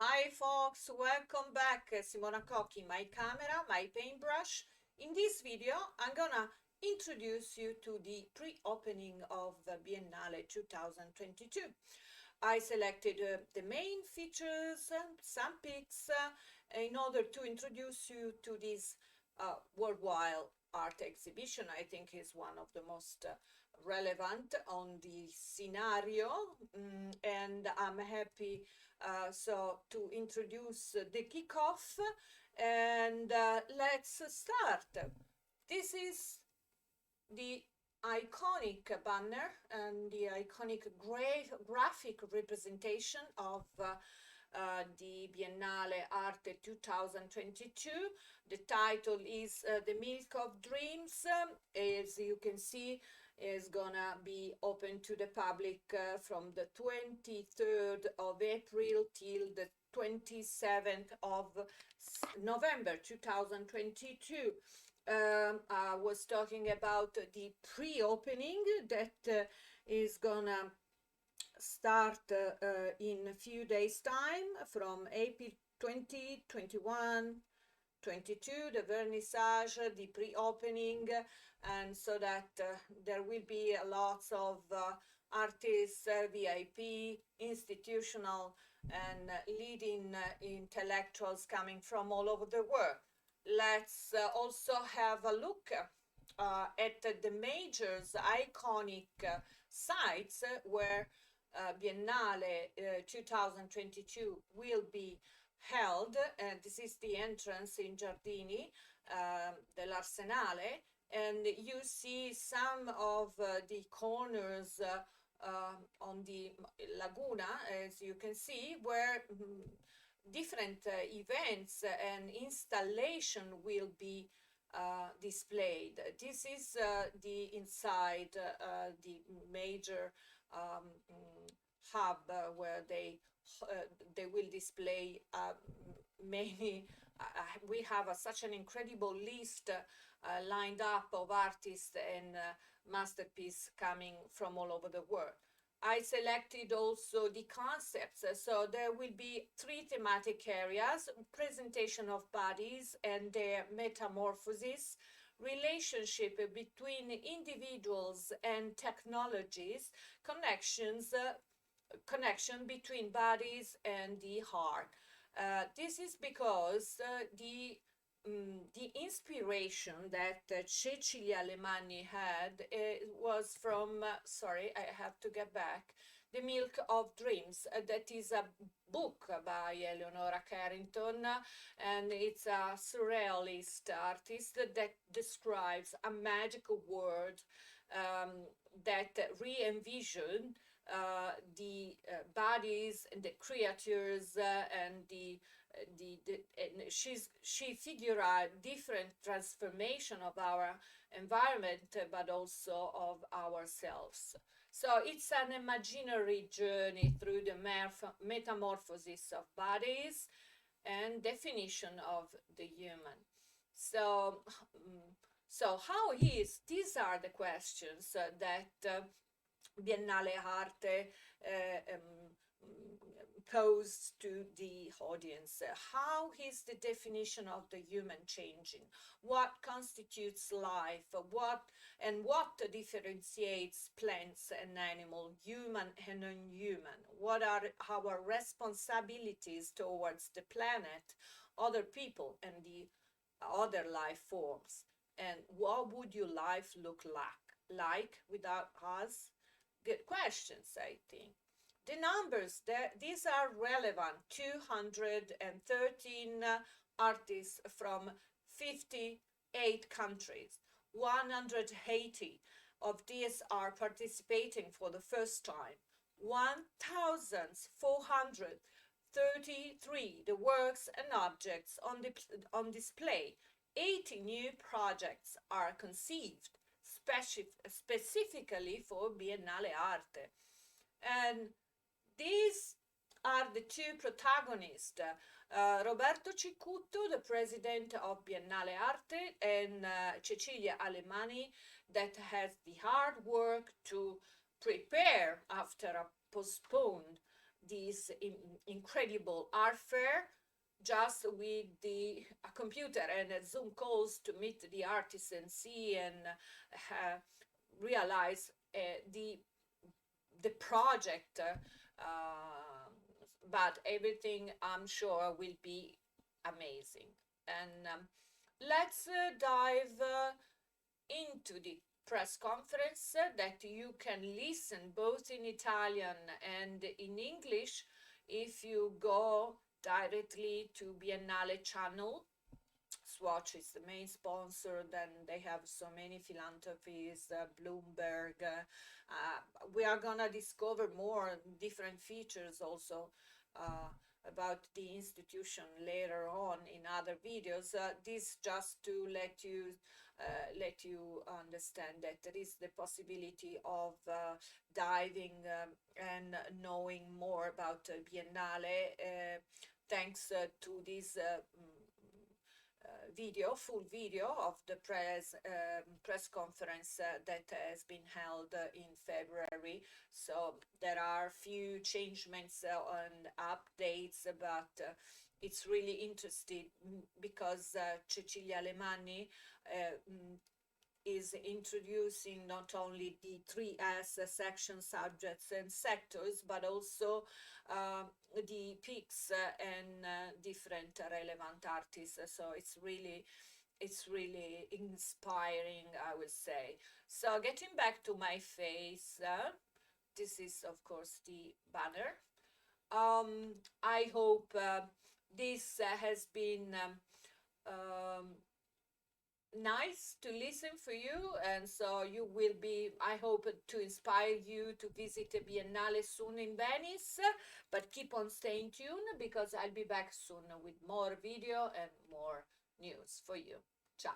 Hi folks, welcome back. Simona Cochi, my camera, my paintbrush. In this video, I'm gonna introduce you to the pre-opening of the Biennale 2022. I selected the main features, some pics, in order to introduce you to this worldwide art exhibition. I think is one of the most relevant on the scenario, and I'm happy to introduce the kickoff, and let's start. This is the iconic banner and the iconic graphic representation of the Biennale Arte 2022. The title is The Milk of Dreams. As you can see, is gonna be open to the public from the 23rd of April till the 27th of November 2022. I was talking about the pre-opening that is gonna start in a few days time from April 20, 21, 22, the vernissage, the pre-opening, and so that there will be lots of artists, VIP, institutional, and leading intellectuals coming from all over the world. Let's also have a look at the major iconic sites where Biennale 2022 will be held. This is the entrance in Giardini dell'Arsenale, and you see some of the corners on the laguna, as you can see, where different events and installation will be displayed. This is the inside the major hub where they will display many. We have such an incredible list lined up of artists and masterpieces coming from all over the world. I selected also the concepts. So there will be three thematic areas: presentation of bodies and their metamorphosis, relationship between individuals and technologies, connection between bodies and the heart. This is because the inspiration that Cecilia Alemanni had was from, sorry, I have to get back, The Milk of Dreams. That is a book by Eleonora Carrington, and it's a surrealist artist that describes a magical world that re-envision the bodies and the creatures and and she figure out different transformation of our environment, but also of ourselves. So it's an imaginary journey through the metamorphosis of bodies and definition of the human. So, how is? These are the questions that Biennale Arte posed to the audience. How is the definition of the human changing? What constitutes life? What differentiates plants and animal, human and non-human? What are our responsibilities towards the planet, other people, and the other life forms? And what would your life look like without us? Good questions, I think. The numbers, these are relevant. 213 artists from 58 countries. 180 of these are participating for the first time. 1,433 the works and objects on display. 80 new projects are conceived specifically for Biennale Arte. And these are the two protagonists, Roberto Cicutto, the president of Biennale Arte, and Cecilia Alemanni, that has the hard work to prepare after a postponed this incredible art fair just with a computer and Zoom calls to meet the artists and see and realize the project. But everything I'm sure will be amazing. And let's dive into the press conference that you can listen both in Italian and in English if you go directly to Biennale channel. Swatch is the main sponsor, then they have so many philanthropies, Bloomberg. We are gonna discover more different features also about the institution later on in other videos. This just to let you understand that there is the possibility of diving and knowing more about Biennale thanks to this full video of the press conference that has been held in February. So there are few changements and updates, but it's really interesting because Cecilia Alemanni is introducing not only the 3S section subjects and sectors, but also the peaks and different relevant artists. So it's really inspiring, I would say. So getting back to my face, this is of course the banner. I hope this has been nice to listen for you, and so you will be, I hope, to inspire you to visit a Biennale soon in Venice. But keep on staying tuned because I'll be back soon with more video and more news for you. Ciao.